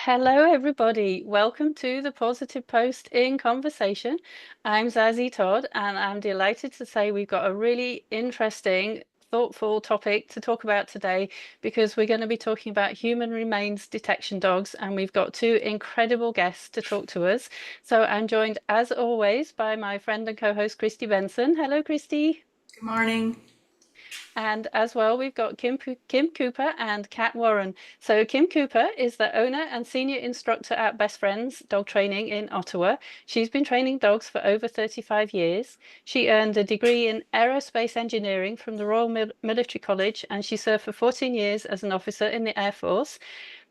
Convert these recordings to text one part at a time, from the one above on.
Hello, everybody. Welcome to the Positive Post in Conversation. I'm Zazie Todd, and I'm delighted to say we've got a really interesting, thoughtful topic to talk about today because we're going to be talking about human remains detection dogs, and we've got two incredible guests to talk to us. So I'm joined, as always, by my friend and co-host, Christy Benson. Hello, Christy. Good morning. And as well, we've got Kim Cooper and Kat Warren. So Kim Cooper is the owner and senior instructor at Best Friends Dog Training in Ottawa. She's been training dogs for over 35 years. She earned a degree in aerospace engineering from the Royal Military College, and she served for 14 years as an officer in the Air Force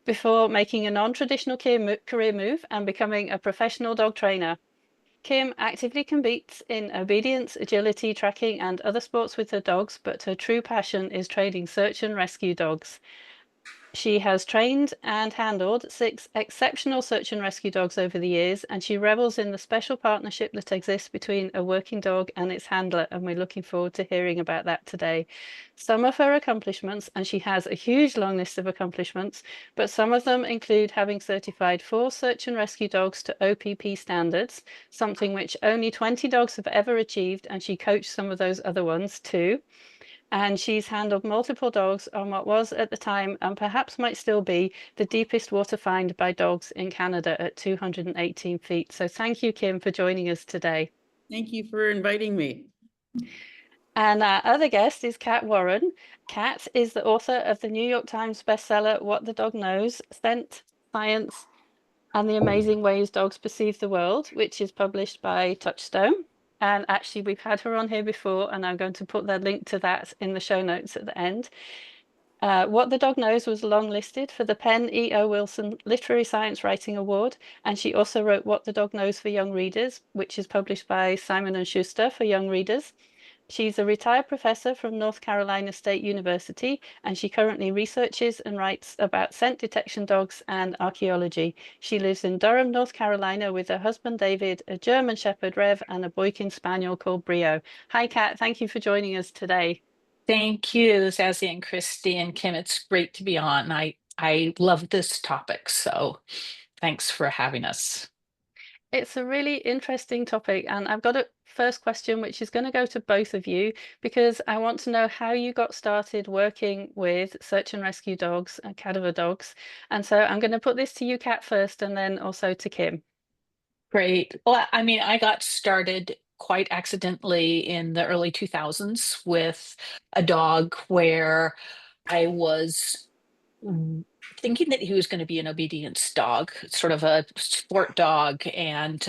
before making a non-traditional career move and becoming a professional dog trainer. Kim actively competes in obedience, agility, tracking, and other sports with her dogs, but her true passion is training search and rescue dogs. She has trained and handled 6 exceptional search and rescue dogs over the years, and she revels in the special partnership that exists between a working dog and its handler, and we're looking forward to hearing about that today. Some of her accomplishments, and she has a huge long list of accomplishments, but some of them include having certified 4 search and rescue dogs to OPP standards, something which only 20 dogs have ever achieved, and she coached some of those other ones too. And she's handled multiple dogs on what was at the time, and perhaps might still be, the deepest water find by dogs in Canada at 218 feet. So thank you, Kim, for joining us today. Thank you for inviting me. And our other guest is Kat Warren. Kat is the author of the New York Times bestseller, What the Dog Knows, Scent, Science, and the Amazing Ways Dogs Perceive the World, which is published by Touchstone. And actually, we've had her on here before, and I'm going to put the link to that in the show notes at the end. What the Dog Knows was longlisted for the Penn E.O. Wilson Literary Science Writing Award, and she also wrote What the Dog Knows for Young Readers, which is published by Simon & Schuster for young readers. She's a retired professor from North Carolina State University, and she currently researches and writes about scent detection dogs and archaeology. She lives in Durham, North Carolina, with her husband David, a German Shepherd Rev, and a Boykin Spaniel called Brio. Hi, Kat. Thank you for joining us today. Thank you, Zazie and Christy and Kim. It's great to be on. I love this topic, so thanks for having us. It's a really interesting topic, and I've got a first question which is going to go to both of you because I want to know how you got started working with search and rescue dogs and cadaver dogs. And so I'm going to put this to you, Kat, first, and then also to Kim. Great. Well, I mean, I got started quite accidentally in the early 2000s with a dog where I was thinking that he was going to be an obedience dog, sort of a sport dog, and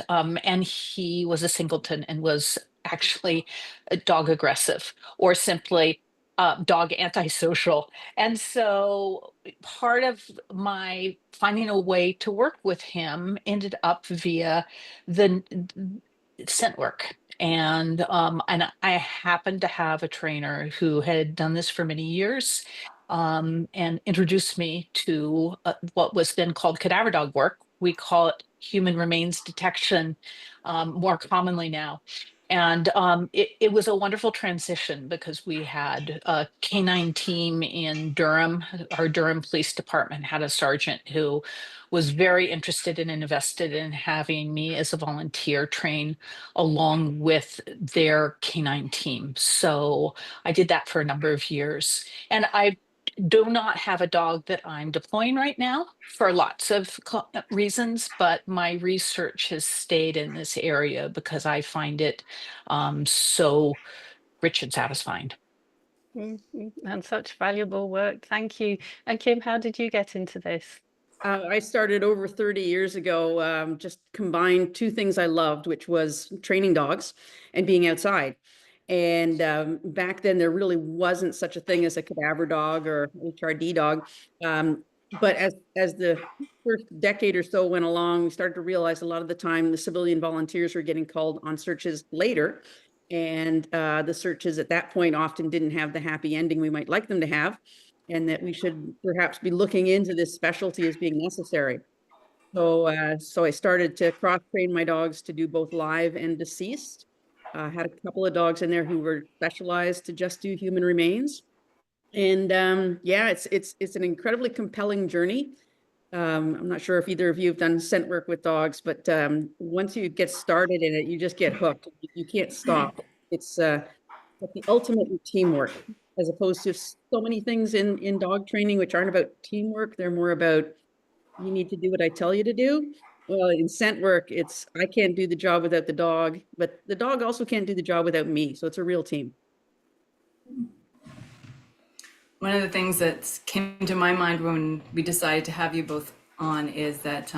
he was a singleton and was actually a dog aggressive or simply dog antisocial. And so part of my finding a way to work with him ended up via the scent work. And I happened to have a trainer who had done this for many years, and introduced me to what was then called cadaver dog work. We call it human remains detection, more commonly now. And it was a wonderful transition because we had a canine team in Durham. Our Durham Police Department had a sergeant who was very interested and invested in having me as a volunteer train along with their canine team. So I did that for a number of years. And I do not have a dog that I'm deploying right now for lots of reasons, but my research has stayed in this area because I find it so rich and satisfying. And such valuable work. Thank you. And Kim, how did you get into this? I started over 30 years ago, just combined two things I loved, which was training dogs and being outside. And back then, there really wasn't such a thing as a cadaver dog or HRD dog. But as the first decade or so went along, we started to realize a lot of the time the civilian volunteers were getting called on searches later. And the searches at that point often didn't have the happy ending we might like them to have, and that we should perhaps be looking into this specialty as being necessary. So I started to cross-train my dogs to do both live and deceased. Had a couple of dogs in there who were specialized to just do human remains. And yeah, it's an incredibly compelling journey. I'm not sure if either of you have done scent work with dogs, but once you get started in it, you just get hooked. You can't stop. It's like the ultimate in teamwork, as opposed to so many things in dog training, which aren't about teamwork. They're more about you need to do what I tell you to do. Well, in scent work, it's I can't do the job without the dog, but the dog also can't do the job without me. So it's a real team. One of the things that came to my mind when we decided to have you both on is that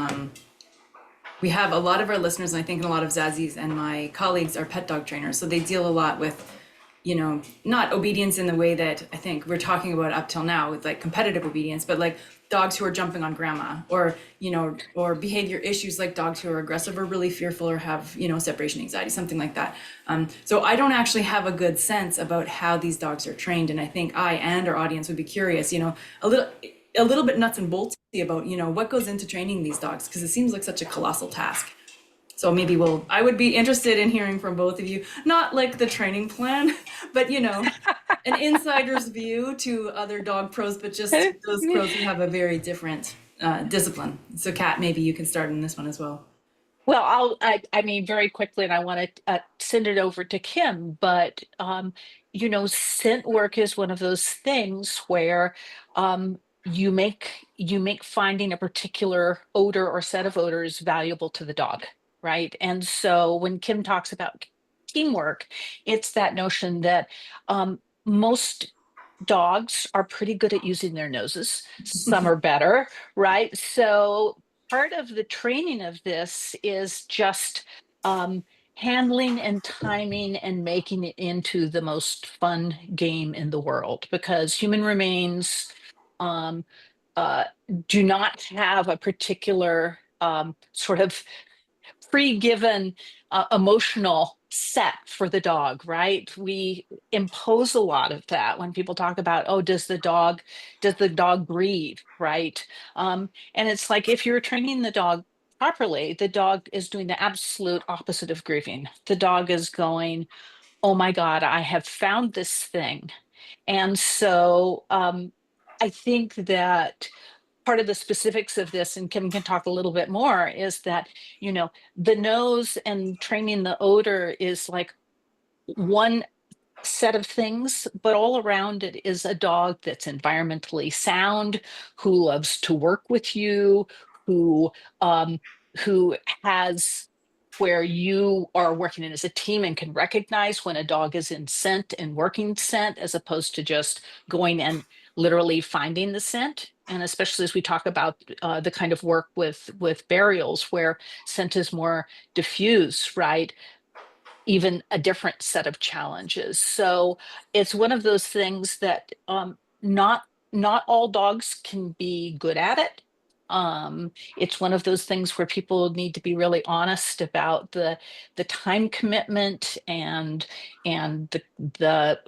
we have a lot of our listeners, and I think a lot of Zazzy's and my colleagues are pet dog trainers. So they deal a lot with, you know, not obedience in the way that I think we're talking about up till now with like competitive obedience, but like dogs who are jumping on grandma, or, you know, or behavior issues like dogs who are aggressive or really fearful or have, you know, separation anxiety, something like that. So I don't actually have a good sense about how these dogs are trained. And I think I and our audience would be curious, you know, a little bit nuts and boltsy about, you know, what goes into training these dogs, because it seems like such a colossal task. So maybe I would be interested in hearing from both of you, not like the training plan, but, you know, an insider's view to other dog pros, but just those pros who have a very different discipline. So Kat, maybe you can start in this one as well. Well, I mean, very quickly, and I want to send it over to Kim, but, you know, scent work is one of those things where you make finding a particular odor or set of odors valuable to the dog, right? And so when Kim talks about teamwork, it's that notion that most dogs are pretty good at using their noses. Some are better, right? So part of the training of this is just handling and timing and making it into the most fun game in the world, because human remains um, uh, do not have a particular sort of pre-given emotional set for the dog, right? We impose a lot of that when people talk about, oh, does the dog grieve, right? And it's like, if you're training the dog properly, the dog is doing the absolute opposite of grieving. The dog is going, oh my God, I have found this thing. And so I think that part of the specifics of this, and Kim can talk a little bit more, is that, you know, the nose and training the odor is like one set of things, but all around it is a dog that's environmentally sound, who loves to work with you, who um, who has where you are working in as a team and can recognize when a dog is in scent and working scent, as opposed to just going and literally finding the scent. And especially as we talk about the kind of work with burials where scent is more diffuse, right? Even a different set of challenges. So it's one of those things that not all dogs can be good at it. It's one of those things where people need to be really honest about the time commitment and the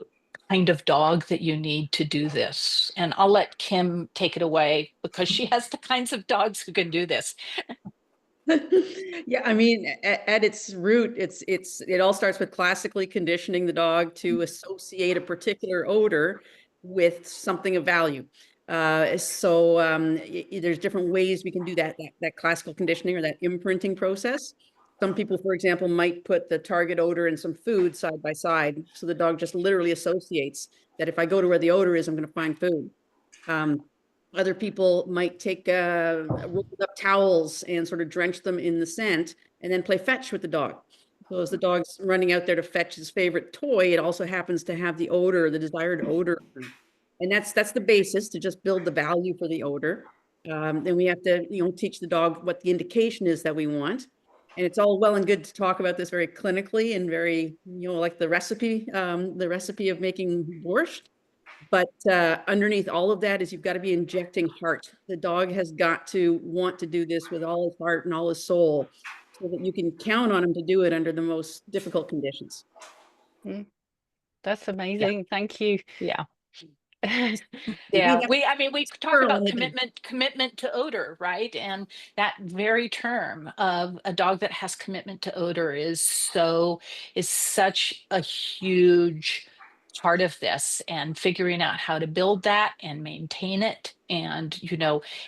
kind of dog that you need to do this. And I'll let Kim take it away because she has the kinds of dogs who can do this. Yeah, I mean, at its root, it all starts with classically conditioning the dog to associate a particular odor with something of value. There's different ways we can do that classical conditioning or that imprinting process. Some people, for example, might put the target odor and some food side by side, so the dog just literally associates that if I go to where the odor is, I'm going to find food. Other people might take rolled up towels and sort of drench them in the scent and then play fetch with the dog. So as the dog's running out there to fetch his favorite toy, it also happens to have the odor, the desired odor. And that's the basis to just build the value for the odor. Then we have to, teach the dog what the indication is that we want. And it's all well and good to talk about this very clinically and very, like the recipe of making borscht. But underneath all of that is you've got to be injecting heart. The dog has got to want to do this with all his heart and all his soul so that you can count on him to do it under the most difficult conditions. That's amazing. Thank you. Yeah. Yeah, we talk about commitment to odor, right? And that very term of a dog that has commitment to odor is such a huge part of this, and figuring out how to build that and maintain it. And,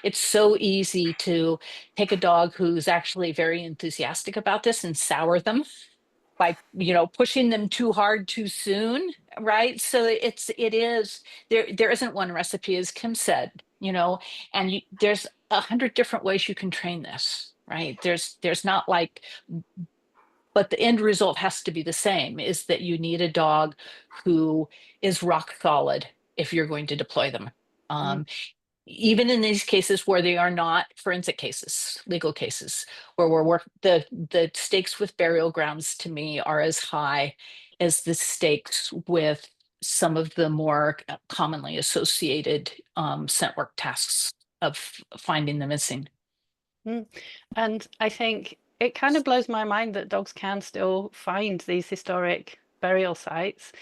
it's so easy to take a dog who's actually very enthusiastic about this and sour them by, pushing them too hard too soon, right? So there isn't one recipe, as Kim said, and there's 100 different ways you can train this, right? There's not like, but the end result has to be the same, is that you need a dog who is rock solid if you're going to deploy them. Even in these cases where they are not forensic cases, legal cases, where the stakes with burial grounds to me are as high as the stakes with some of the more commonly associated scent work tasks of finding the missing. And I think it kind of blows my mind that dogs can still find these historic burial sites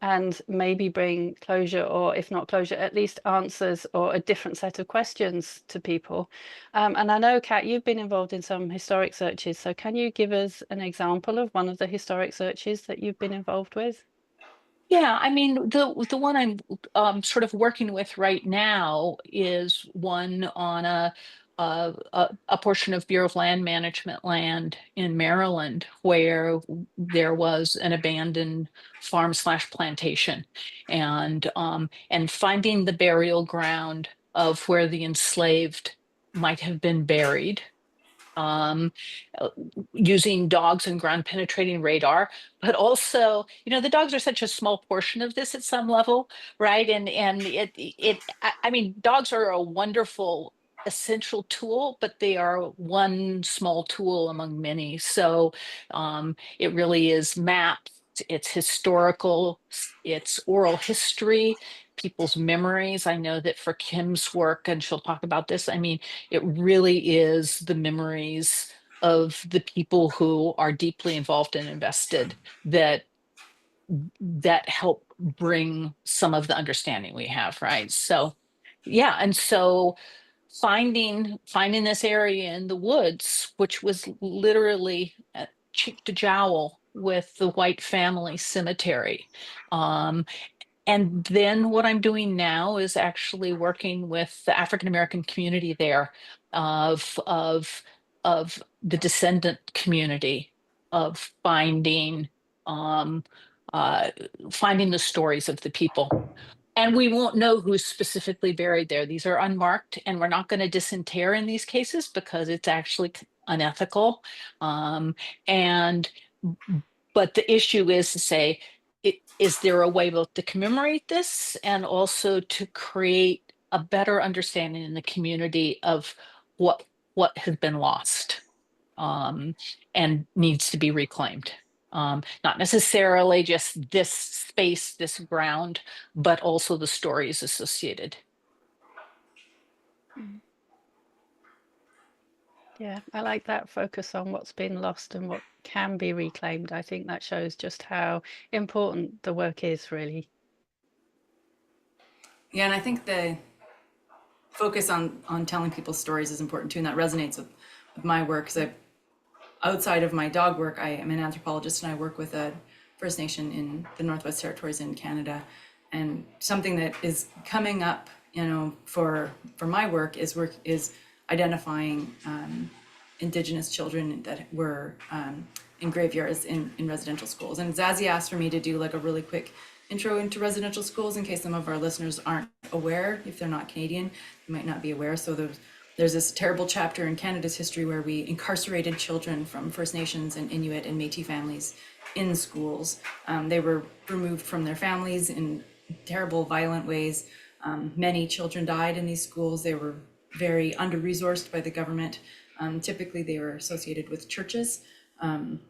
and maybe bring closure, or if not closure, at least answers or a different set of questions to people. And I know, Kat, you've been involved in some historic searches. So can you give us an example of one of the historic searches that you've been involved with? Yeah, I mean, the one I'm sort of working with right now is one on a portion of Bureau of Land Management land in Maryland, where there was an abandoned farm/plantation, and finding the burial ground of where the enslaved might have been buried, um, uh, using dogs and ground penetrating radar. But also, the dogs are such a small portion of this at some level, right? And I mean, dogs are a wonderful essential tool, but they are one small tool among many. So it really is maps, it's historical, it's oral history, people's memories. I know that for Kim's work, and she'll talk about this, I mean, it really is the memories of the people who are deeply involved and invested that help bring some of the understanding we have, right? So yeah, and so finding this area in the woods, which was literally cheek to jowl with the white family cemetery. And then what I'm doing now is actually working with the African American community there, of the descendant community, of um, uh, finding the stories of the people. And we won't know who's specifically buried there. These are unmarked, and we're not going to disinter in these cases because it's actually unethical. And but the issue is to say, is there a way both to commemorate this and also to create a better understanding in the community of what has been lost, and needs to be reclaimed? Not necessarily just this space, this ground, but also the stories associated. Yeah, I like that focus on what's been lost and what can be reclaimed. I think that shows just how important the work is, really. Yeah, and I think the focus on telling people's stories is important too, and that resonates with my work, because outside of my dog work, I am an anthropologist and I work with a First Nation in the Northwest Territories in Canada. And something that is coming up, for my work is identifying Indigenous children that were in graveyards in residential schools. And Zazie asked for me to do like a really quick intro into residential schools in case some of our listeners aren't aware. If they're not Canadian, they might not be aware. So there's this terrible chapter in Canada's history where we incarcerated children from First Nations and Inuit and Métis families in schools. They were removed from their families in terrible, violent ways. Many children died in these schools. They were very under-resourced by the government. Typically, they were associated with churches. And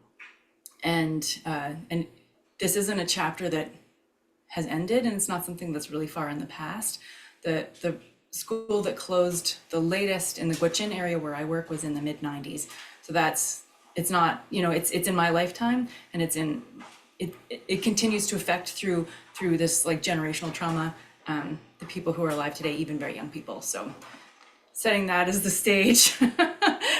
this isn't a chapter that has ended, and it's not something that's really far in the past. The school that closed the latest in the Gwich'in area where I work was in the mid-90s. So it's not, it's in my lifetime, and it continues to affect through this like generational trauma, the people who are alive today, even very young people. So setting that as the stage,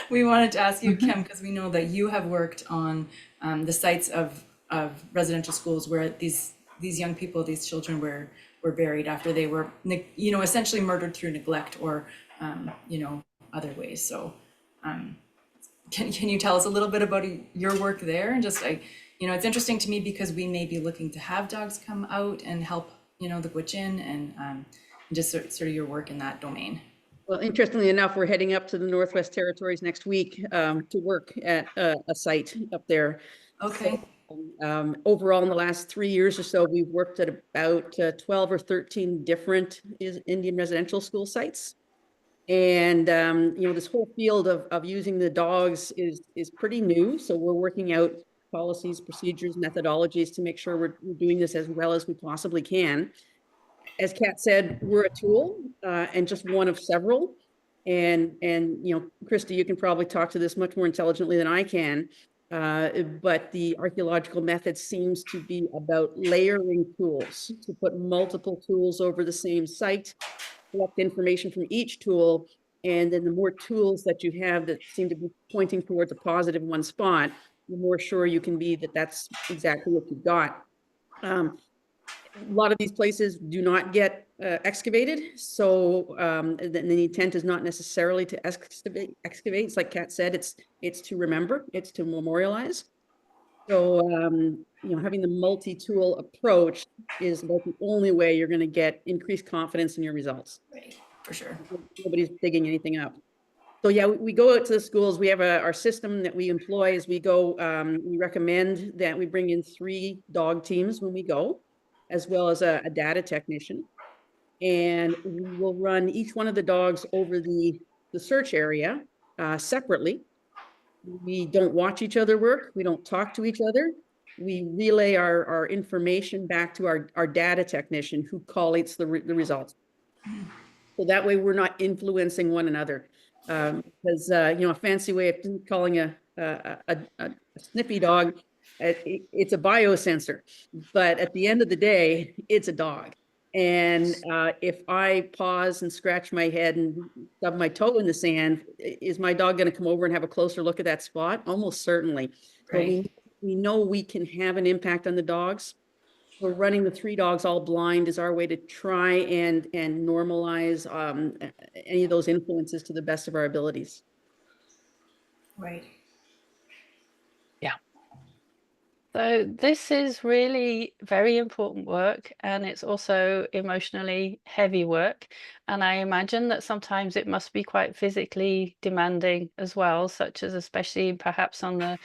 we wanted to ask you, Kim, because we know that you have worked on the sites of residential schools where these these young people, these children were buried after they were, you know, essentially murdered through neglect or, you know, other ways. So can you tell us a little bit about your work there? And just like, you know, it's interesting to me because we may be looking to have dogs come out and help, you know, the Gwich'in, and just sort of your work in that domain. Well, interestingly enough, we're heading up to the Northwest Territories next week to work at a site up there. Okay. So, overall, in the last 3 years or so, we've worked at about 12 or 13 different Indian residential school sites. And, you know, this whole field of using the dogs is pretty new. So we're working out policies, procedures, methodologies to make sure we're doing this as well as we possibly can. As Kat said, we're a tool and just one of several. And you know, Krista, you can probably talk to this much more intelligently than I can. But the archaeological method seems to be about layering tools, to put multiple tools over the same site, collect information from each tool, and then the more tools that you have that seem to be pointing towards a positive one spot, the more sure you can be that that's exactly what you've got. A lot of these places do not get excavated, so the intent is not necessarily to excavate. It's like Kat said, it's to remember, it's to memorialize. So, you know, having the multi-tool approach is about the only way you're going to get increased confidence in your results. Right, for sure. Nobody's digging anything up. So yeah, we go out to the schools. We have our system that we employ as we go. We recommend that we bring in 3 dog teams when we go, as well as a data technician. And we will run each one of the dogs over the search area separately. We don't watch each other work. We don't talk to each other. We relay our information back to our data technician who collates the results. So that way we're not influencing one another. Because, you know, a fancy way of calling a sniffy dog, it's a biosensor. But at the end of the day, it's a dog. And if I pause and scratch my head and stub my toe in the sand, is my dog going to come over and have a closer look at that spot? Almost certainly. Right. So we know we can have an impact on the dogs. We're running the 3 dogs all blind is our way to try and normalize any of those influences to the best of our abilities. Right. So this is really very important work, and it's also emotionally heavy work. And I imagine that sometimes it must be quite physically demanding as well, such as especially perhaps on the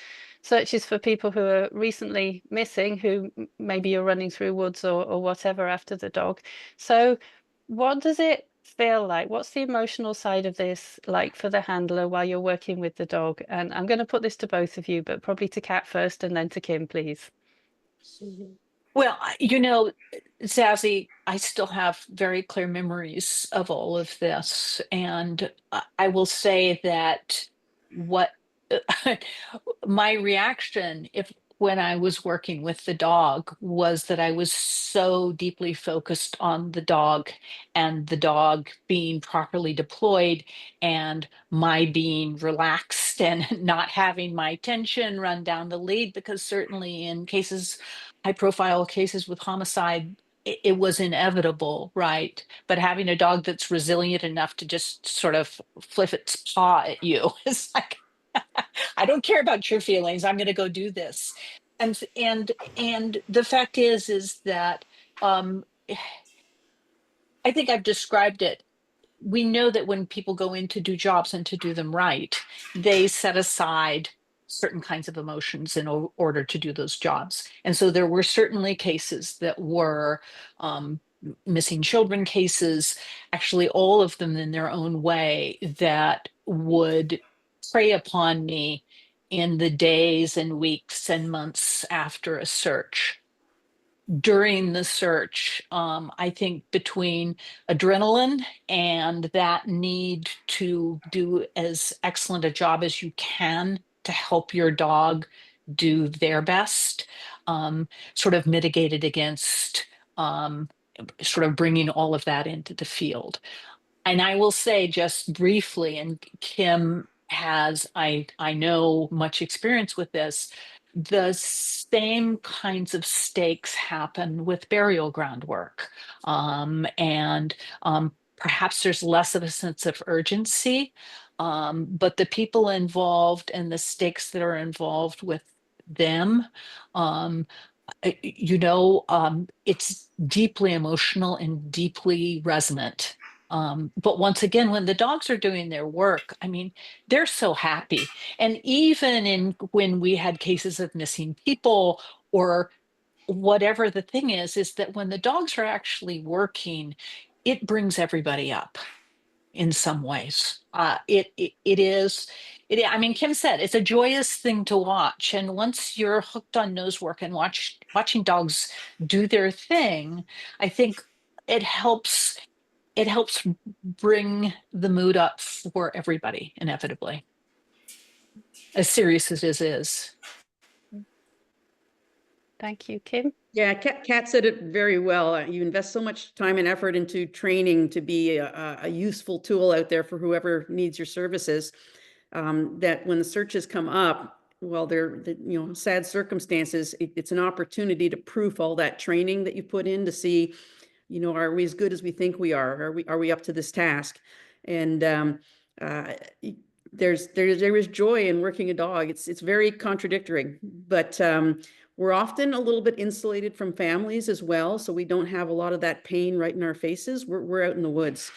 searches for people who are recently missing, who maybe you're running through woods or whatever after the dog. So what does it feel like? What's the emotional side of this like for the handler while you're working with the dog? And I'm going to put this to both of you, but probably to Kat first and then to Kim, please. Well, you know, Zazie, I still have very clear memories of all of this. And I will say that what my reaction, if when I was working with the dog, was that I was so deeply focused on the dog and the dog being properly deployed and my being relaxed and not having my tension run down the lead, because certainly in cases, high profile cases with homicide, it was inevitable, right? But having a dog that's resilient enough to just sort of flip its paw at you is like, I don't care about your feelings. I'm going to go do this. And the fact is that um, I think I've described it. We know that when people go in to do jobs and to do them right, they set aside certain kinds of emotions in order to do those jobs. And so there were certainly cases that were missing children cases, actually all of them in their own way, that would prey upon me in the days and weeks and months after a search. During the search, I think between adrenaline and that need to do as excellent a job as you can to help your dog do their best, sort of mitigated against sort of bringing all of that into the field. And I will say just briefly, and Kim has, I know, much experience with this, the same kinds of stakes happen with burial ground work. And perhaps there's less of a sense of urgency, but the people involved and the stakes that are involved with them, um, it's deeply emotional and deeply resonant. But once again, when the dogs are doing their work, I mean, they're so happy. And even when we had cases of missing people or whatever the thing is that when the dogs are actually working, it brings everybody up in some ways. I mean, Kim said it's a joyous thing to watch, and once you're hooked on nose work and watching dogs do their thing, I think it helps it helps bring the mood up for everybody inevitably, as serious as it is. Thank you, Kim. Yeah, Kat said it very well. You invest so much time and effort into training to be a useful tool out there for whoever needs your services, that when the searches come up, well, they're sad circumstances. It's an opportunity to proof all that training that you put in to see, are we as good as we think we are? Are we up to this task? And uh, there is joy in working a dog. It's very contradictory, but we're often a little bit insulated from families as well, so we don't have a lot of that pain right in our faces. We're out in the woods.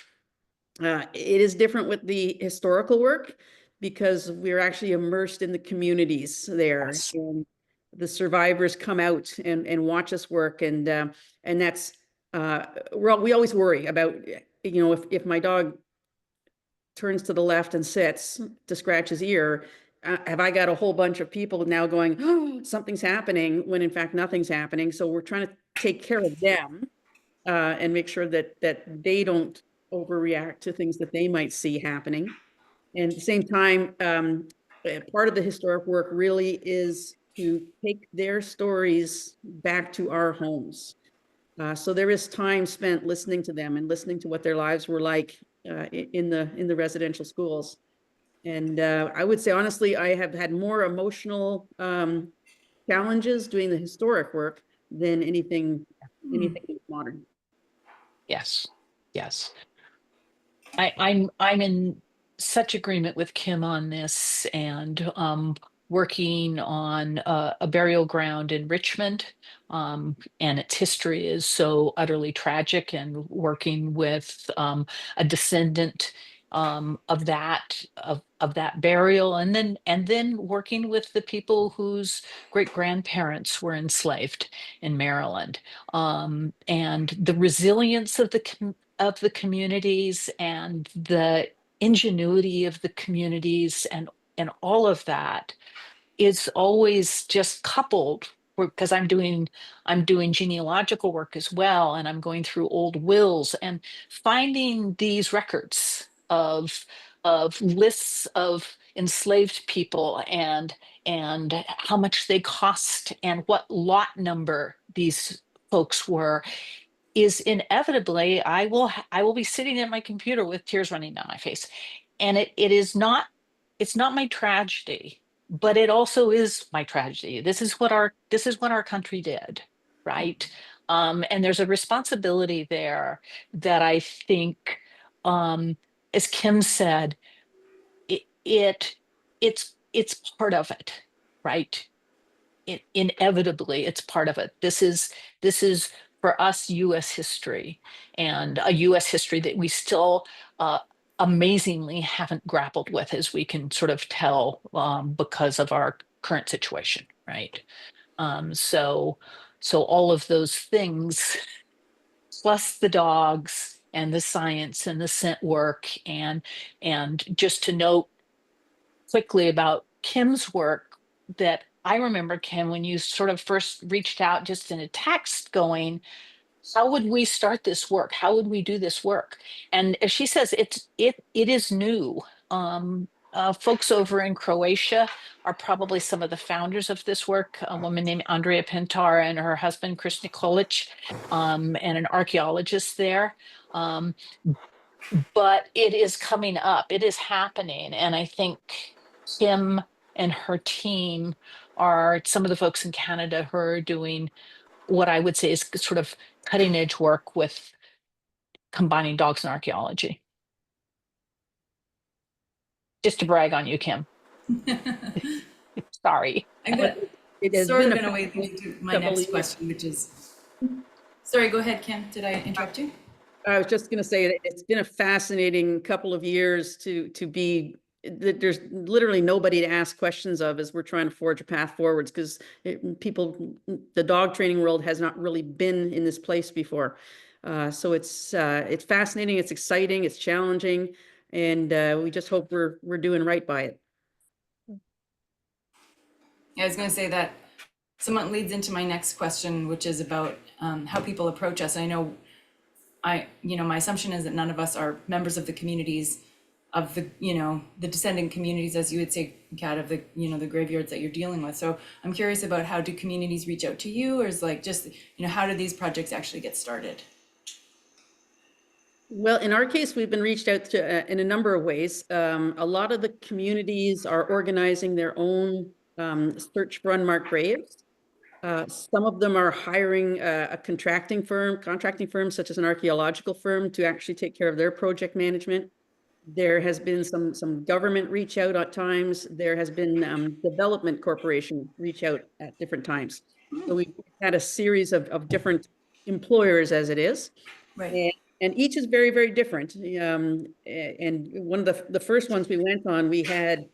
It is different with the historical work because we're actually immersed in the communities there. Yes. And the survivors come out and watch us work, and that's we always worry about, if my dog turns to the left and sits to scratch his ear, have I got a whole bunch of people now going, oh, something's happening, when in fact nothing's happening. So we're trying to take care of them and make sure that they don't overreact to things that they might see happening. And at the same time, part of the historic work really is to take their stories back to our homes. So there is time spent listening to them and listening to what their lives were like in the residential schools. And I would say, honestly, I have had more emotional challenges doing the historic work than anything modern. Yes. I'm in such agreement with Kim on this, and working on a burial ground in Richmond, and its history is so utterly tragic, and working with a descendant of that burial, and then working with the people whose great grandparents were enslaved in Maryland, and the resilience of the communities and the ingenuity of the communities, and all of that is always just coupled, because I'm doing genealogical work as well, and I'm going through old wills and finding these records of lists of enslaved people, and how much they cost and what lot number these folks were, is inevitably, I will be sitting at my computer with tears running down my face, and it's not my tragedy, but it also is my tragedy. This is what our country did, right? And there's a responsibility there that I think, as Kim said, it it's part of it, right? Inevitably, it's part of it. This is for us U.S. history, and a U.S. history that we still amazingly haven't grappled with, as we can sort of tell, because of our current situation, right? So all of those things, plus the dogs and the science and the scent work, and just to note quickly about Kim's work, that I remember, Kim, when you sort of first reached out just in a text going, how would we start this work? How would we do this work? And as she says, it is new. Folks over in Croatia are probably some of the founders of this work. A woman named Andrea Pintar and her husband Chris Nikolic, and an archaeologist there. But it is coming up. It is happening, and I think Kim and her team are some of the folks in Canada who are doing what I would say is sort of cutting edge work with combining dogs and archaeology. Just to brag on you, Kim. Sorry. I'm good. It has Sort been of a going to wait into my couple of next years. question, which is, sorry, go ahead, Kim. Did I interrupt you? I was just going to say that it's been a fascinating couple of years to be that there's literally nobody to ask questions of as we're trying to forge a path forwards, because the dog training world has not really been in this place before. So it's fascinating, it's exciting, it's challenging, and we just hope we're doing right by it. Yeah, I was going to say that somewhat leads into my next question, which is about how people approach us. I know my assumption is that none of us are members of the communities of the, the descendant communities, as you would say, Kat, of the, the graveyards that you're dealing with. So I'm curious about, how do communities reach out to you, or is like just, how do these projects actually get started? Well, in our case, we've been reached out to in a number of ways. A lot of the communities are organizing their own search for unmarked graves. Some of them are hiring a contracting firm, such as an archaeological firm, to actually take care of their project management. There has been some government reach out at times. There has been development corporation reach out at different times. So we've had a series of different employers, as it is. Right. And each is very, very different. And one of the first ones we went on, it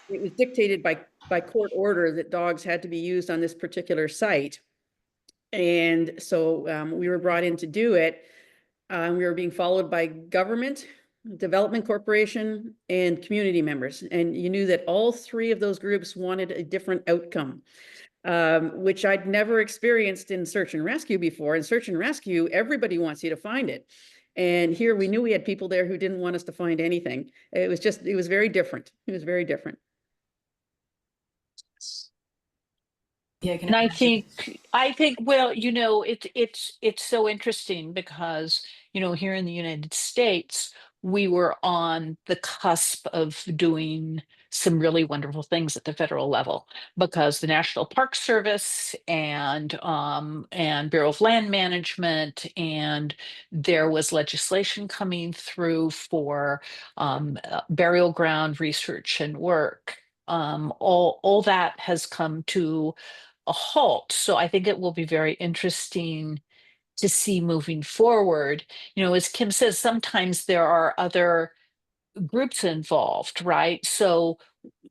was dictated by court order that dogs had to be used on this particular site. And so we were brought in to do it. We were being followed by government, development corporation, and community members. And you knew that all three of those groups wanted a different outcome, which I'd never experienced in search and rescue before. In search and rescue, everybody wants you to find it. And here we knew we had people there who didn't want us to find anything. It was very different. It was very different. Yeah, And I think, well, it's so interesting because, here in the United States, we were on the cusp of doing some really wonderful things at the federal level, because the National Park Service and Bureau of Land Management, and there was legislation coming through for burial ground research and work. All that has come to a halt. So I think it will be very interesting to see moving forward. As Kim says, sometimes there are other groups involved, right? So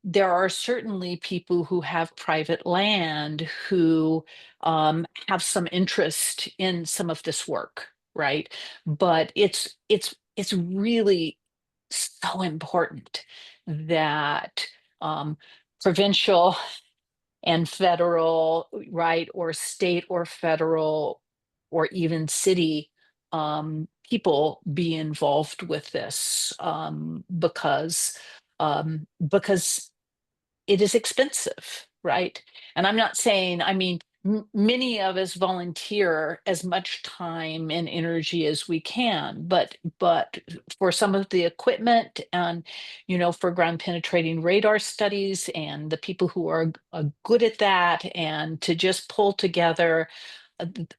there are certainly people who have private land who have some interest in some of this work, right? But it's really so important that provincial and federal, right, or state or federal or even city people be involved with this, because it is expensive, right? And I'm not saying, many of us volunteer as much time and energy as we can, but for some of the equipment and, for ground penetrating radar studies and the people who are good at that, and to just pull together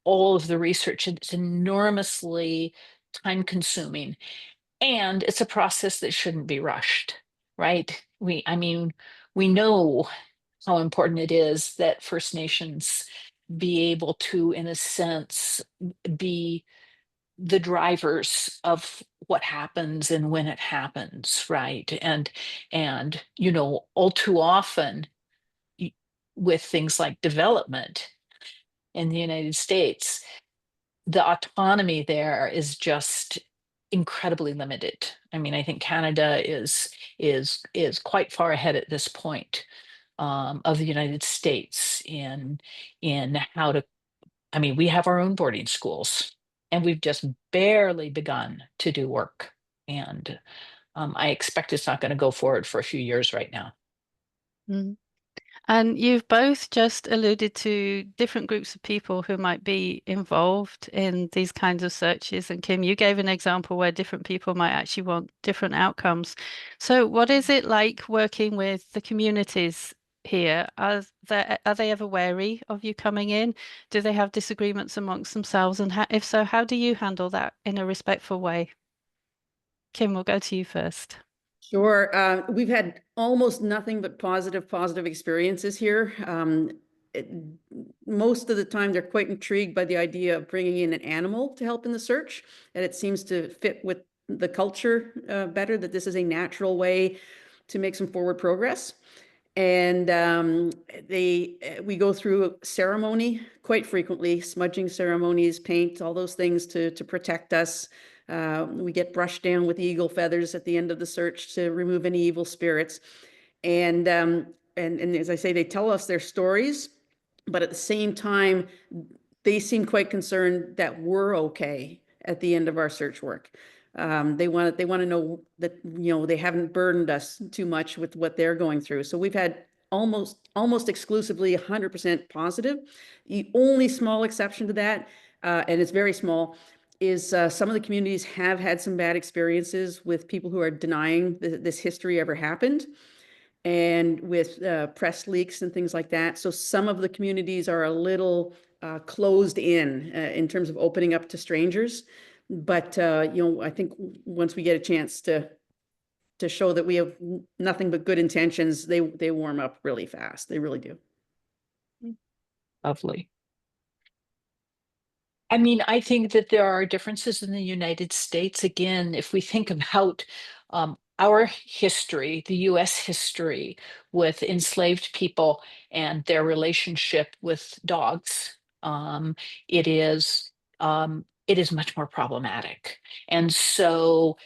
all of the research, it's enormously time consuming, and it's a process that shouldn't be rushed, right? We know how important it is that First Nations be able to, in a sense, be the drivers of what happens and when it happens, right? And all too often with things like development in the United States, the autonomy there is just incredibly limited. I think Canada is quite far ahead at this point of the United States in how to. We have our own boarding schools, and we've just barely begun to do work. And I expect it's not going to go forward for a few years right now. Mm. And you've both just alluded to different groups of people who might be involved in these kinds of searches. And Kim, you gave an example where different people might actually want different outcomes. So what is it like working with the communities here, are they ever wary of you coming in? Do they have disagreements amongst themselves? And if so, how do you handle that in a respectful way? Kim, we'll go to you first. Sure. We've had almost nothing but positive experiences here. Most of the time, they're quite intrigued by the idea of bringing in an animal to help in the search, and it seems to fit with the culture better, that this is a natural way to make some forward progress. And we go through ceremony quite frequently, smudging ceremonies, paint, all those things to protect us. We get brushed down with eagle feathers at the end of the search to remove any evil spirits. And as I say, they tell us their stories, but at the same time, they seem quite concerned that we're okay at the end of our search work. They want to know that, you know, they haven't burdened us too much with what they're going through. So we've had almost exclusively 100% positive. The only small exception to that, and it's very small, is some of the communities have had some bad experiences with people who are denying this history ever happened, and with press leaks and things like that. So some of the communities are a little closed in terms of opening up to strangers. But you know, I think once we get a chance to show that we have nothing but good intentions, they warm up really fast. They really do. Lovely. I mean, I think that there are differences in the United States. Again, if we think about our history, the US history with enslaved people and their relationship with dogs, um, it is it is much more problematic. And so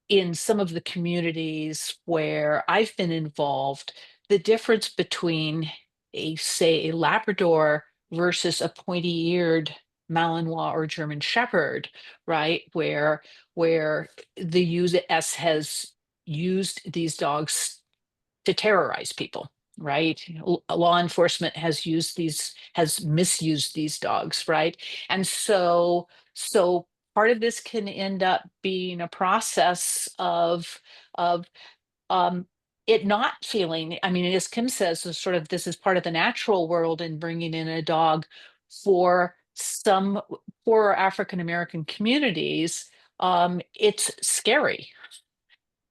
in some of the communities where I've been involved, the difference between say a Labrador versus a pointy-eared Malinois or German Shepherd, right? Where the US has used these dogs to terrorize people, right? Law enforcement has misused these dogs, right? And so part of this can end up being a process of um, it not feeling, I mean, as Kim says, is sort of this is part of the natural world in bringing in a dog for some for African American communities. It's scary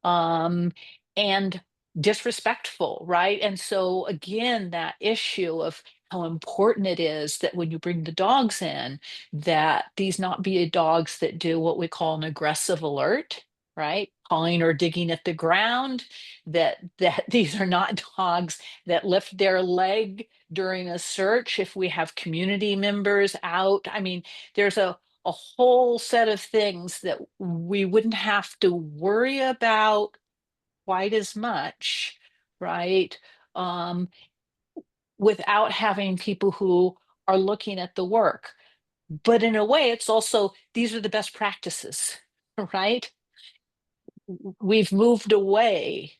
um, and disrespectful, right? And so again, that issue of how important it is that when you bring the dogs in, that these not be dogs that do what we call an aggressive alert, right? Pawing or digging at the ground, that these are not dogs that lift their leg during a search. If we have community members out, I mean, there's a whole set of things that we wouldn't have to worry about quite as much, right? Um, Without having people who are looking at the work. But in a way, it's also, these are the best practices, right? We've moved away,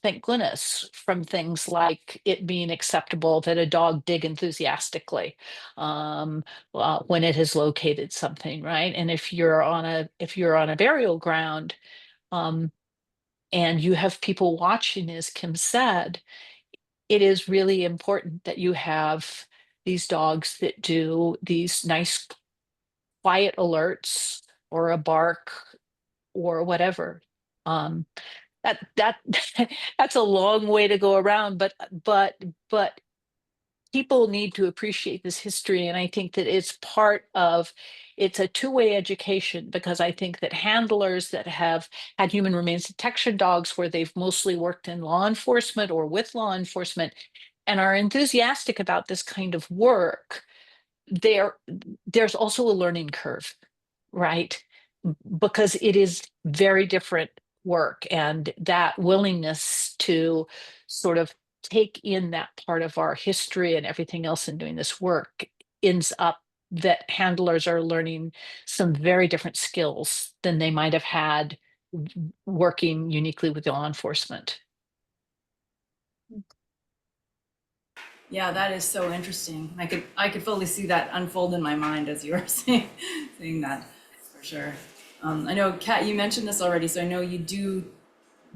thank goodness, from things like it being acceptable that a dog dig enthusiastically when it has located something, right? And if you're on a burial ground, um, and you have people watching, as Kim said, it is really important that you have these dogs that do these nice quiet alerts or a bark or whatever. Um, that that's a long way to go around, but people need to appreciate this history, and I think that it's a two-way education, because I think that handlers that have had human remains detection dogs where they've mostly worked in law enforcement or with law enforcement and are enthusiastic about this kind of work, there's also a learning curve, right? Because it is very different work, and that willingness to sort of take in that part of our history and everything else in doing this work ends up that handlers are learning some very different skills than they might have had working uniquely with law enforcement. Yeah, that is so interesting. I could fully see that unfold in my mind as you were saying that, for sure. I know, Kat, you mentioned this already, so I know you do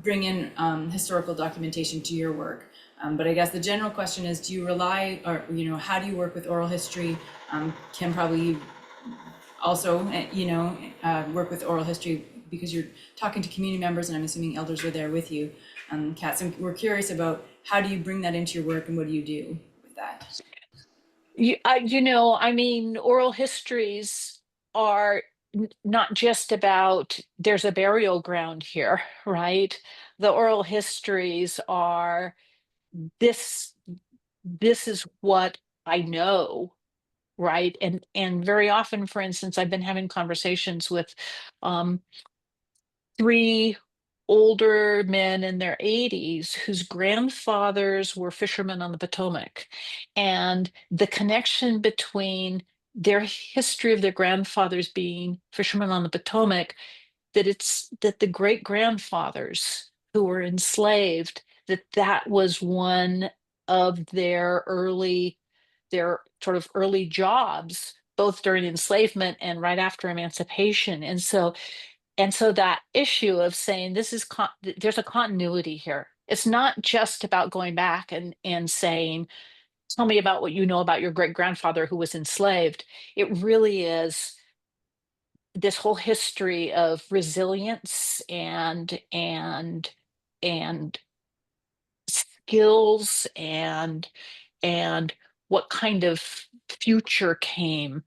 bring in historical documentation to your work. But I guess the general question is, do you rely, or, you know, how do you work with oral history? Kim, probably also, work with oral history because you're talking to community members, and I'm assuming elders are there with you. Kat, so we're curious about how do you bring that into your work, and what do you do with that? I mean, oral histories are not just about there's a burial ground here, right? The oral histories are this is what I know, right? And very often, for instance, I've been having conversations with um, three older men in their 80s whose grandfathers were fishermen on the Potomac. And the connection between their history of their grandfathers being fishermen on the Potomac, that the great grandfathers who were enslaved, that was one of their sort of early jobs, both during enslavement and right after emancipation. And so that issue of saying there's a continuity here. It's not just about going back and saying, tell me about what you know about your great grandfather who was enslaved. It really is this whole history of resilience and skills and what kind of future came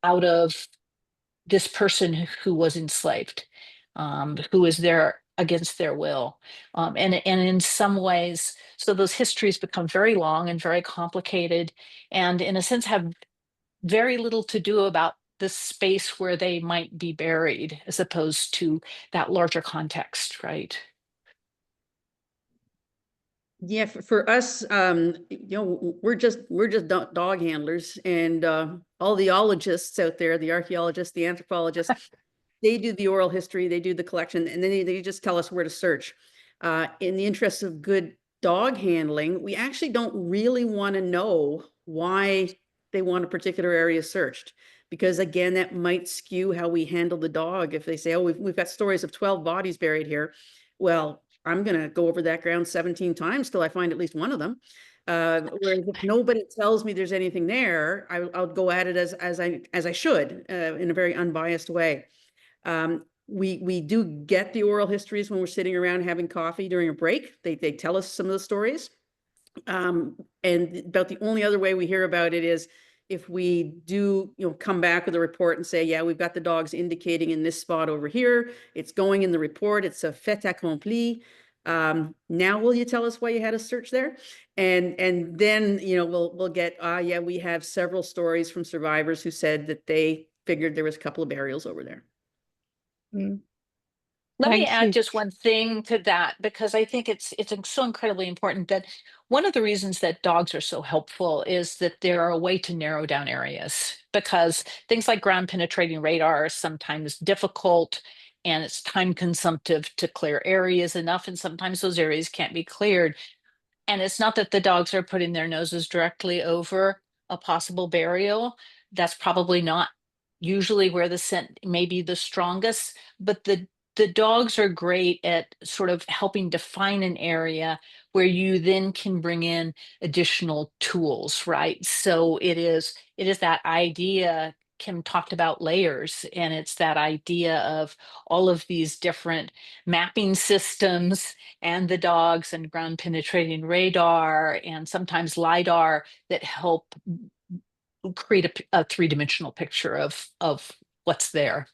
out of this person who was enslaved, who was there against their will. And in some ways, so those histories become very long and very complicated, and in a sense have very little to do about the space where they might be buried, as opposed to that larger context, right? Yeah, for us, we're just dog handlers, and all the ologists out there, the archaeologists, the anthropologists, they do the oral history, they do the collection, and then they just tell us where to search. In the interest of good dog handling, we actually don't really want to know why they want a particular area searched, because again, that might skew how we handle the dog. If they say, oh, we've got stories of 12 bodies buried here, well, I'm going to go over that ground 17 times till I find at least one of them. Whereas if nobody tells me there's anything there, I'll go at it as I should, in a very unbiased way. We do get the oral histories when we're sitting around having coffee during a break. They tell us some of the stories. And about the only other way we hear about it is if we do, come back with a report and say, yeah, we've got the dogs indicating in this spot over here. It's going in the report. It's a fait accompli. Now will you tell us why you had a search there? And then, we'll get, yeah, we have several stories from survivors who said that they figured there was a couple of burials over there. Let me Thank add you. just one thing to that, because I think it's so incredibly important that one of the reasons that dogs are so helpful is that they're a way to narrow down areas, because things like ground penetrating radar are sometimes difficult and it's time consumptive to clear areas enough, and sometimes those areas can't be cleared. And it's not that the dogs are putting their noses directly over a possible burial. That's probably not usually where the scent may be the strongest, but the dogs are great at sort of helping define an area where you then can bring in additional tools, right? So it is that idea. Kim talked about layers, and it's that idea of all of these different mapping systems and the dogs and ground penetrating radar and sometimes LIDAR that help create a three-dimensional picture of what's there.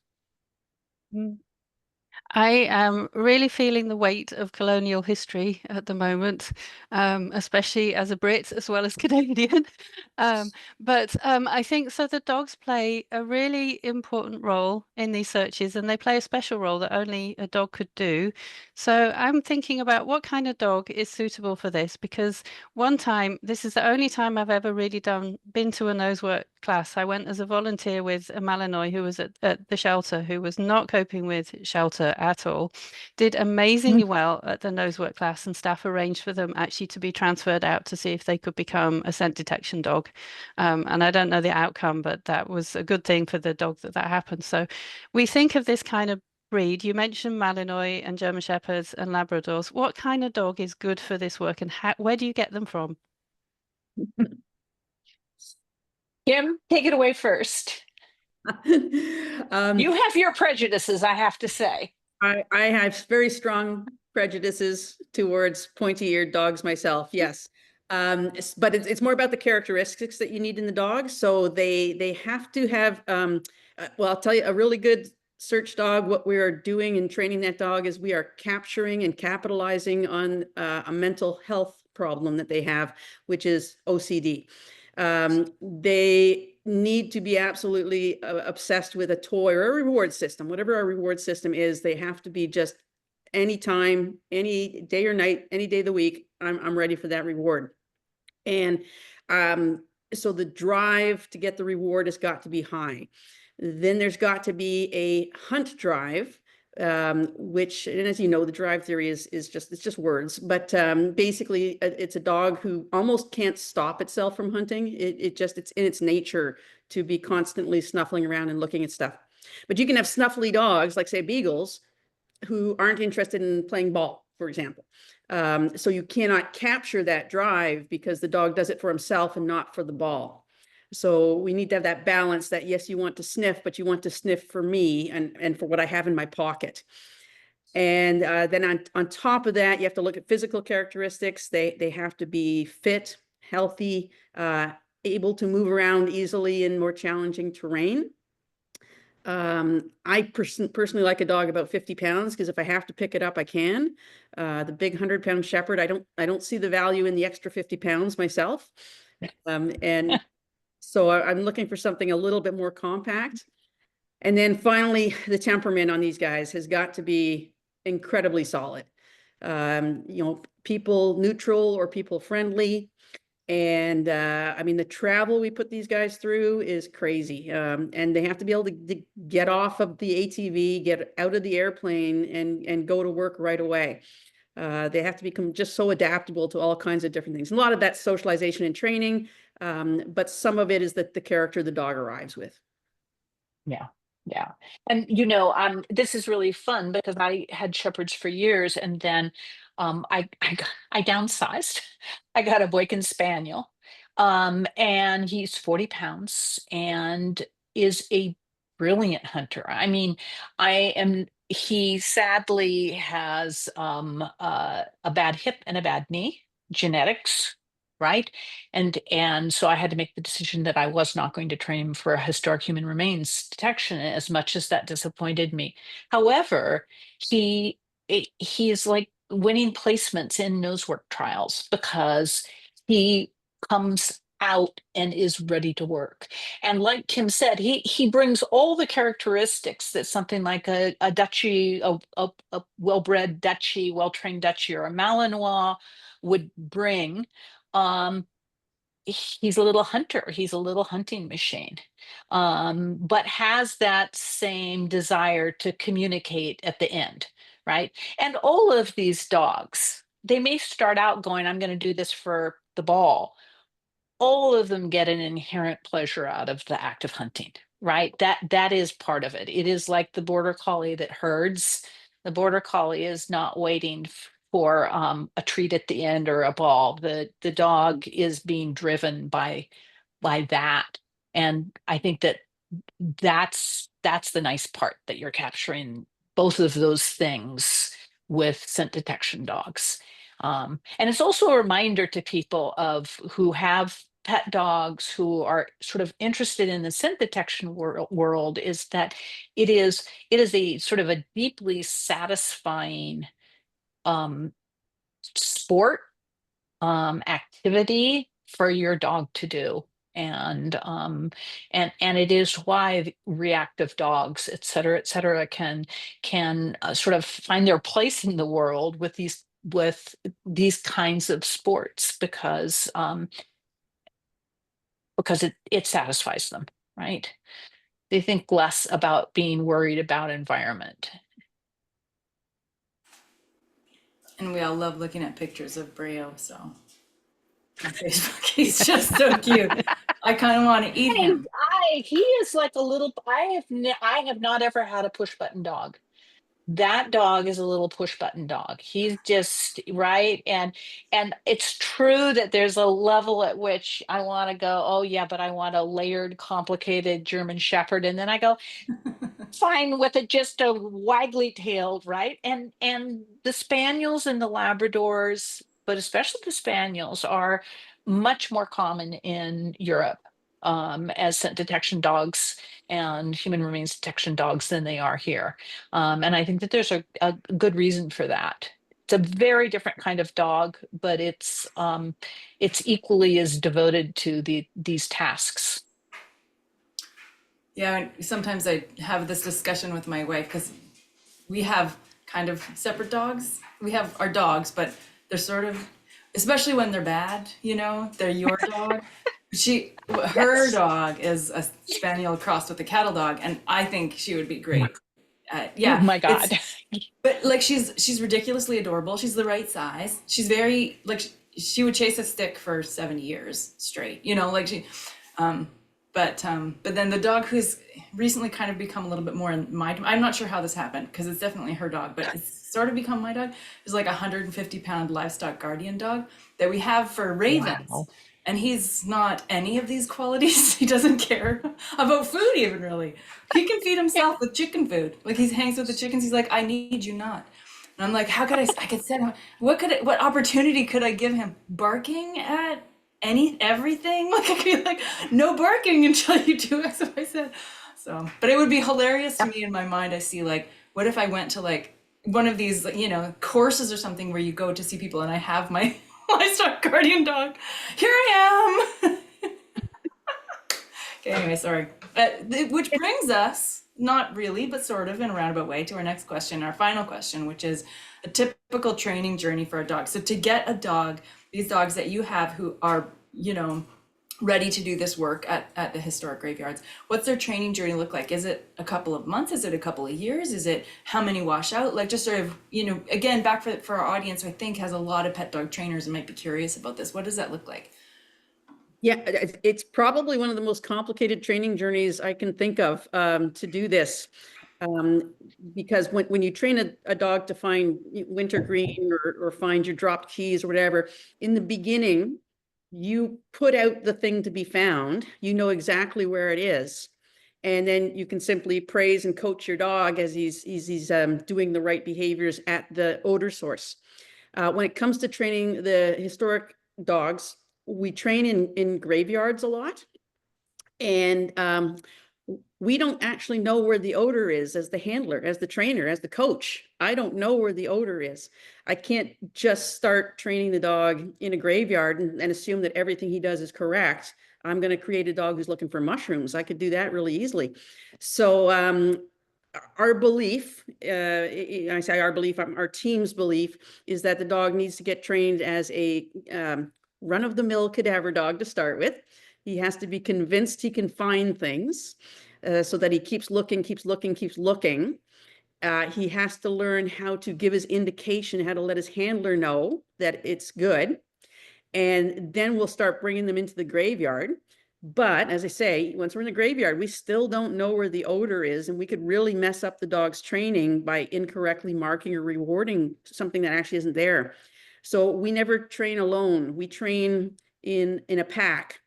I am really feeling the weight of colonial history at the moment, especially as a Brit as well as Canadian. But I think so the dogs play a really important role in these searches, and they play a special role that only a dog could do. So I'm thinking about what kind of dog is suitable for this, because one time, this is the only time I've ever really been to a nosework class. I went as a volunteer with a Malinois who was at the shelter, who was not coping with shelter at all, did amazingly well at the nosework class, and staff arranged for them actually to be transferred out to see if they could become a scent detection dog. And I don't know the outcome, but that was a good thing for the dog that happened. So we think of this kind of breed? You mentioned Malinois and German Shepherds and Labradors. What kind of dog is good for this work, and where do you get them from? Kim, take it away first. You have your prejudices, I have to say. I have very strong prejudices towards pointy-eared dogs myself, yes. But it's more about the characteristics that you need in the dog. So they have to have, well, I'll tell you, a really good search dog, what we are doing in training that dog is we are capturing and capitalizing on a mental health problem that they have, which is OCD. They need to be absolutely obsessed with a toy or a reward system, whatever our reward system is. They have to be just anytime, any day or night, any day of the week, I'm ready for that reward. And so the drive to get the reward has got to be high. Then there's got to be a hunt drive, which, and as you know, the drive theory is just words, but basically it's a dog who almost can't stop itself from hunting. It's in its nature to be constantly snuffling around and looking at stuff. But you can have snuffly dogs, like say beagles, who aren't interested in playing ball, for example. So you cannot capture that drive because the dog does it for himself and not for the ball. So we need to have that balance that, yes, you want to sniff, but you want to sniff for me and for what I have in my pocket. And then on top of that, you have to look at physical characteristics. They have to be fit, healthy, able to move around easily in more challenging terrain. I personally like a dog about 50 pounds because if I have to pick it up, I can. The big 100-pound shepherd, I don't see the value in the extra 50 pounds myself. And so I'm looking for something a little bit more compact. And then finally, the temperament on these guys has got to be incredibly solid. People neutral or people friendly. And I mean, the travel we put these guys through is crazy. And they have to be able to get off of the ATV, get out of the airplane and go to work right away. They have to become just so adaptable to all kinds of different things. And a lot of that's socialization and training, but some of it is that the character the dog arrives with. Yeah. Yeah. And this is really fun because I had shepherds for years, and then I downsized. I got a Boykin Spaniel, and he's 40 pounds and is a brilliant hunter. I mean, he sadly has a bad hip and a bad knee, genetics, right? And so I had to make the decision that I was not going to train him for historic human remains detection, as much as that disappointed me. However, he is like winning placements in nosework trials because he comes out and is ready to work. And like Kim said, he brings all the characteristics that something like a Dutchie, a well-bred Dutchie, well-trained Dutchie, or a Malinois would bring. He's a little hunter, he's a little hunting machine, but has that same desire to communicate at the end, right? And all of these dogs, they may start out going, I'm going to do this for the ball. All of them get an inherent pleasure out of the act of hunting, right? That is part of it. It is like the border collie that herds. The border collie is not waiting for a treat at the end or a ball. The dog is being driven by that. And I think that's the nice part, that you're capturing both of those things with scent detection dogs. And it's also a reminder to people who have pet dogs, who are sort of interested in the scent detection world, is that it is a sort of a deeply satisfying sport, activity for your dog to do. And it is why reactive dogs, et cetera, can sort of find their place in the world with these kinds of sports, because it satisfies them, right? They think less about being worried about environment. And we all love looking at pictures of Braille, so on Facebook, he's just so cute. I kind of want to eat him. He is like a little. I have not ever had a push button dog. that dog is a little push button dog. He's just right. And it's true that there's a level at which I want to go, oh yeah, but I want a layered, complicated German Shepherd. And then I go, fine with it, just a waggly tailed, right? And the spaniels and the Labradors, but especially the spaniels, are much more common in Europe as scent detection dogs and human remains detection dogs than they are here. And I think that there's a good reason for that. It's a very different kind of dog, but it's equally as devoted to these tasks. Yeah, and sometimes I have this discussion with my wife because we have kind of separate dogs. We have our dogs, but they're sort of, especially when they're bad, you know, they're your dog. Her Yes. dog is a spaniel crossed with a cattle dog, and I think she would be great. Oh Yeah, my God. but like she's ridiculously adorable. She's the right size. She's very like she would chase a stick for 7 years straight. You know, like but then the dog who's recently kind of become a little bit more in I'm not sure how this happened because it's definitely her dog, but it's sort of become my dog, is like a 150-pound livestock guardian dog that we have for ravens. Wow. And he's not any of these qualities. He doesn't care about food even really. He can feed himself with chicken food. Like he hangs with the chickens. He's like, I need you not. And I'm like, how could I could set him, what opportunity could I give him? Barking at everything? Like I could be like, no barking until you do X, Y, Z. So, but it would be hilarious to me in my mind. I see like, what if I went to like one of these, you know, courses or something where you go to see people and I have my livestock guardian dog. Here I am. Okay, anyway, sorry. Which brings us, not really, but sort of in a roundabout way, to our next question, our final question, which is a typical training journey for a dog. So to get a dog, these dogs that you have who are, you know, ready to do this work at the historic graveyards, what's their training journey look like? Is it a couple of months? Is it a couple of years? Is it how many wash out? Like just sort of, you know, again, back for our audience, who I think has a lot of pet dog trainers and might be curious about this. What does that look like? Yeah, it's probably one of the most complicated training journeys I can think of to do this. Because when you train a dog to find wintergreen or find your dropped keys or whatever, in the beginning, you put out the thing to be found, you know exactly where it is. And then you can simply praise and coach your dog as he's doing the right behaviors at the odor source. When it comes to training the historic dogs, we train in graveyards a lot. And we don't actually know where the odor is as the handler, as the trainer, as the coach. I don't know where the odor is. I can't just start training the dog in a graveyard and assume that everything he does is correct. I'm going to create a dog who's looking for mushrooms. I could do that really easily. So our belief, I say our belief, our team's belief is that the dog needs to get trained as a run-of-the-mill cadaver dog to start with. He has to be convinced he can find things so that he keeps looking, keeps looking, keeps looking. He has to learn how to give his indication, how to let his handler know that it's good. And then we'll start bringing them into the graveyard. But as I say, once we're in the graveyard, we still don't know where the odor is. And we could really mess up the dog's training by incorrectly marking or rewarding something that actually isn't there. So we never train alone. We train in a pack.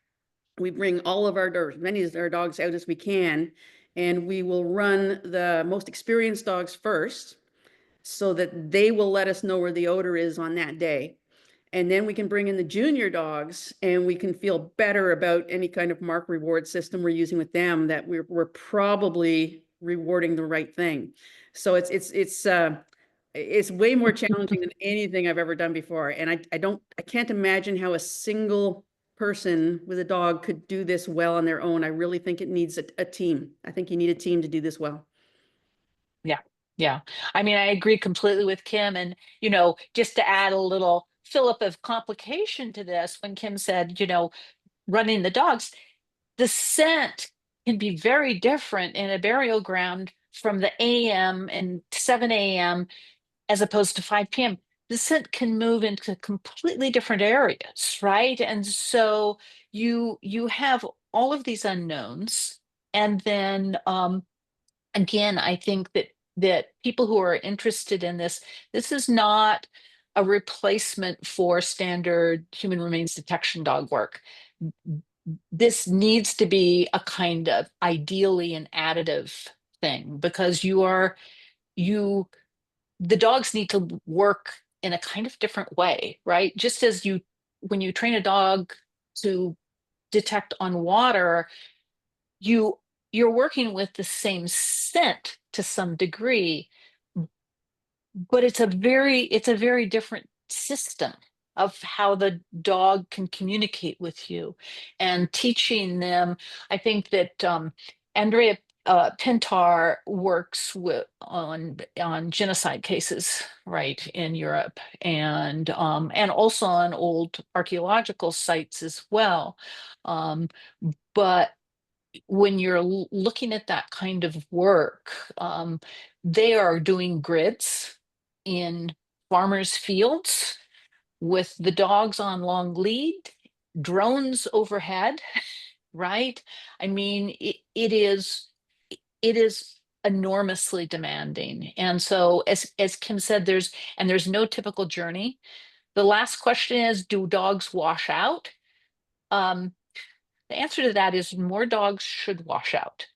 We bring all of our dogs, many of our dogs out as we can, and we will run the most experienced dogs first so that they will let us know where the odor is on that day. And then we can bring in the junior dogs and we can feel better about any kind of mark reward system we're using with them, that we're probably rewarding the right thing. So it's way more challenging than anything I've ever done before. And I can't imagine how a single person with a dog could do this well on their own. I really think it needs a team. I think you need a team to do this well. Yeah. Yeah. I mean, I agree completely with Kim. And, you know, just to add a little fillip of complication to this, when Kim said, you know, running the dogs, the scent can be very different in a burial ground from the AM and 7 a.m. as opposed to 5 p.m. The scent can move into completely different areas, right? And so you have all of these unknowns. And then again, I think that that people who are interested in this, this is not a replacement for standard human remains detection dog work. This needs to be a kind of ideally an additive thing, because the dogs need to work in a kind of different way, right? Just as when you train a dog to detect on water, you're working with the same scent to some degree, but it's a very different system of how the dog can communicate with you, and teaching them. I think that Andrea Pintar works on genocide cases, right, in Europe, and also on old archaeological sites as well. But when you're looking at that kind of work, they are doing grids in farmers' fields with the dogs on long lead, drones overhead, right? I mean, it is enormously demanding. And so, as Kim said, there's no typical journey. The last question is, do dogs wash out? The answer to that is more dogs should wash out.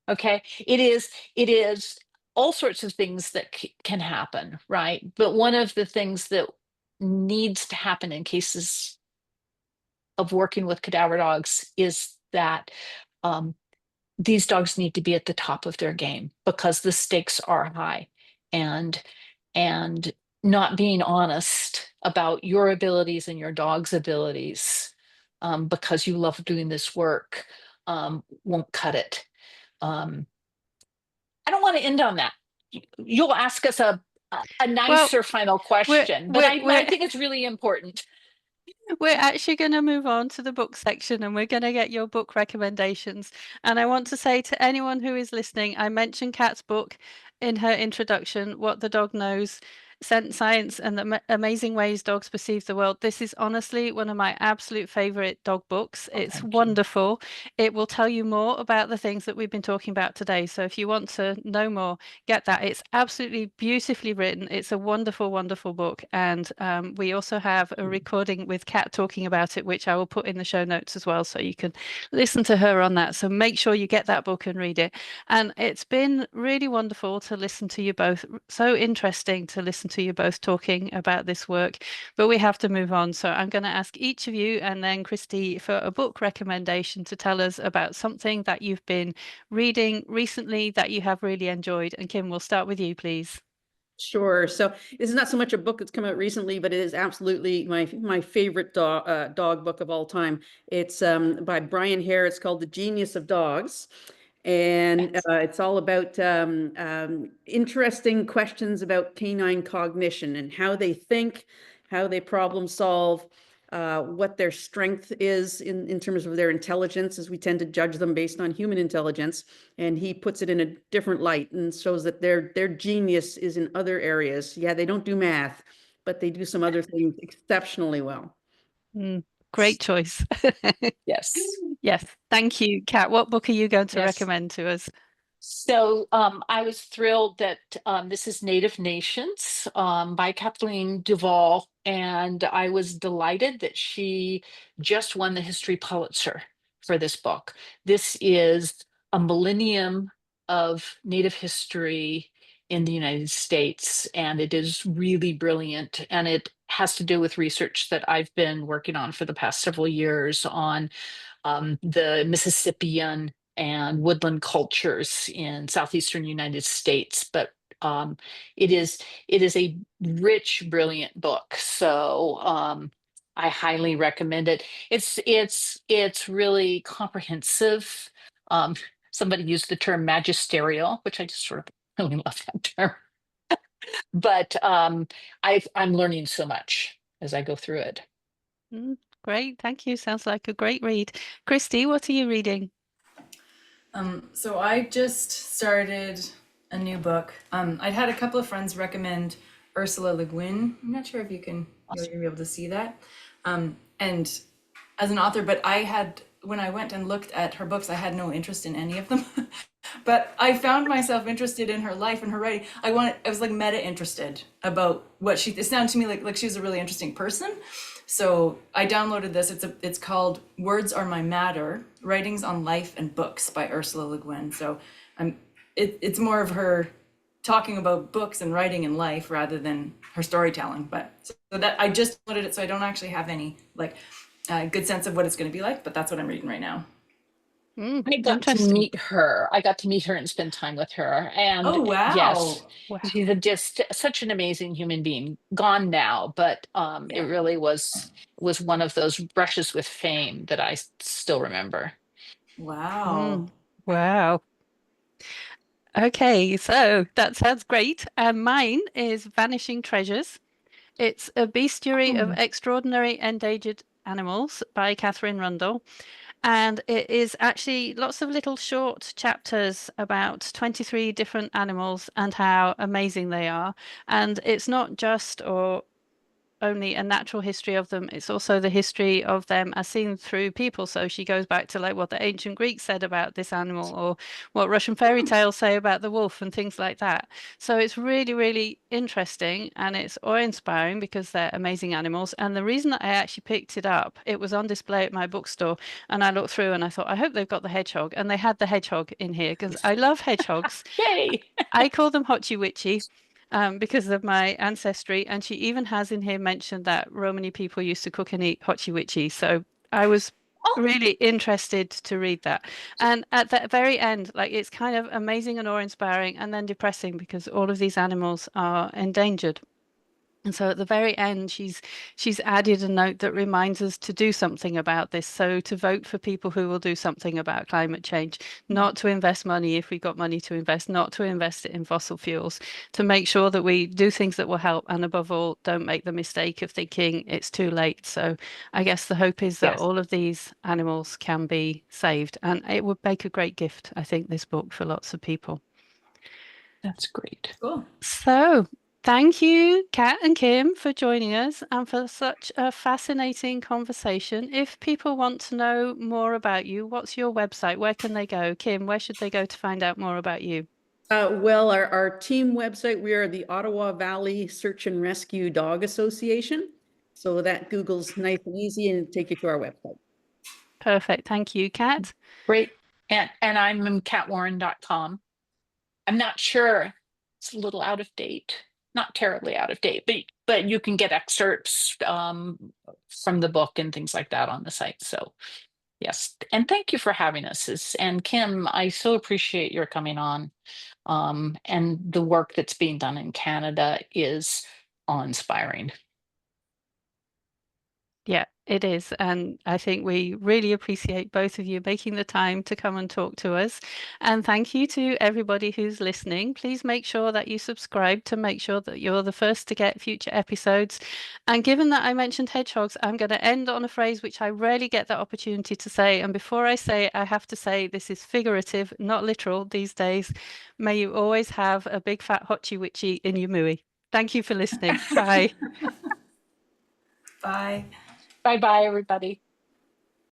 Okay, it is all sorts of things that can happen, right? But one of the things that needs to happen in cases of working with cadaver dogs is that these dogs need to be at the top of their game, because the stakes are high, and and not being honest about your abilities and your dog's abilities, because you love doing this work, won't cut it. um, I don't want to end on that. You'll ask us a Well, nicer final question, but I think it's really important. we're actually going to move on to the book section, and we're going to get your book recommendations. And I want to say to anyone who is listening, I mentioned Kat's book in her introduction, What the Dog Knows, Science and the Amazing Ways Dogs Perceive the World. This is honestly one of my absolute favorite dog books. Oh, It's thank you. wonderful. It will tell you more about the things that we've been talking about today. So if you want to know more, get that. It's absolutely beautifully written. It's a wonderful, wonderful book. And we also have a recording with Kat talking about it, which I will put in the show notes as well, so you can listen to her on that. So make sure you get that book and read it. And it's been really wonderful to listen to you both. So interesting to listen to you both talking about this work. But we have to move on. So I'm going to ask each of you, and then Christy, for a book recommendation to tell us about something that you've been reading recently that you have really enjoyed. And Kim, we'll start with you, please. Sure. So this is not so much a book that's come out recently, but it is absolutely my favorite dog book of all time. It's by Brian Hare. It's called The Genius of Dogs. And Yes. it's all about interesting questions about canine cognition and how they think, how they problem solve, what their strength is in terms of their intelligence, as we tend to judge them based on human intelligence. And he puts it in a different light and shows that their genius is in other areas. Yeah, they don't do math, but they do some other things exceptionally well. Great choice. Yes. Yes. Thank you, Kat. What book are you going to Yes. recommend to us? So I was thrilled that this is Native Nations by Kathleen Duvall, and I was delighted that she just won the History Pulitzer for this book. This is a millennium of Native history in the United States, and it is really brilliant. And it has to do with research that I've been working on for the past several years on the Mississippian and woodland cultures in southeastern United States. But it is a rich, brilliant book. So I highly recommend it. It's really comprehensive. Somebody used the term magisterial, which I just sort of really love that term. But I'm learning so much as I go through it. Great. Thank you. Sounds like a great read. Christy, what are you reading? So I just started a new book. I'd had a couple of friends recommend Ursula Le Guin. I'm not sure if you're gonna be able to see that. And as an author, but I had when I went and looked at her books, I had no interest in any of them. But I found myself interested in her life and her writing. I was like meta interested about what it sounded to me like she was a really interesting person. So I downloaded this. It's called Words Are My Matter: Writings on Life and Books by Ursula Le Guin. So it's more of her talking about books and writing and life rather than her storytelling. But so that I just downloaded it, so I don't actually have any like good sense of what it's going to be like. But that's what I'm reading right now. I got to meet her. I got to meet her and spend time with her. And oh wow, yes, Wow. she's just such an amazing human being. Gone now, but it really was one of those brushes with fame that I still remember. wow. Wow. Okay, so that sounds great. And mine is Vanishing Treasures. It's a bestiary of extraordinary endangered animals by Catherine Rundle. And it is actually lots of little short chapters about 23 different animals and how amazing they are. And it's not just or only a natural history of them, it's also the history of them as seen through people. So she goes back to like what the ancient Greeks said about this animal, or what Russian fairy tales say about the wolf and things like that. So it's really, really interesting, and it's awe-inspiring because they're amazing animals. And the reason that I actually picked it up, it was on display at my bookstore, and I looked through and I thought, I hope they've got the hedgehog. And they had the hedgehog in here because I love hedgehogs. Yay! I call them Hochi Witchy because of my ancestry. And she even has in here mentioned that Romani people used to cook and eat Hochi Witchy. So I was really interested to read that. And at the very end, like it's kind of amazing and awe-inspiring and then depressing because all of these animals are endangered. And so at the very end, she's added a note that reminds us to do something about this. So to vote for people who will do something about climate change, not to invest money if we've got money to invest, not to invest it in fossil fuels, to make sure that we do things that will help. And above all, don't make the mistake of thinking it's too late. So I guess the hope is that all of these animals can be saved. And it would make a great gift, I think, this book for lots of people. That's great. Cool. So thank you, Kat and Kim, for joining us and for such a fascinating conversation. If people want to know more about you, what's your website? Where can they go? Kim, where should they go to find out more about you? Well, our team website, we are the Ottawa Valley Search and Rescue Dog Association. So that Google's nice and easy and take you to our website. Perfect. Thank you, Kat. Great. And I'm catwarren.com. I'm not sure. It's a little out of date. Not terribly out of date, but you can get excerpts from the book and things like that on the site. So yes, and thank you for having us. And Kim, I so appreciate your coming on. And the work that's being done in Canada is awe-inspiring. Yeah, it is. And I think we really appreciate both of you making the time to come and talk to us. And thank you to everybody who's listening. Please make sure that you subscribe to make sure that you're the first to get future episodes. And given that I mentioned hedgehogs, I'm going to end on a phrase which I rarely get the opportunity to say. And before I say it, I have to say this is figurative, not literal these days. May you always have a big fat Hochi Witchy in your mooey. Thank you for listening. Bye. Bye. Bye-bye, everybody.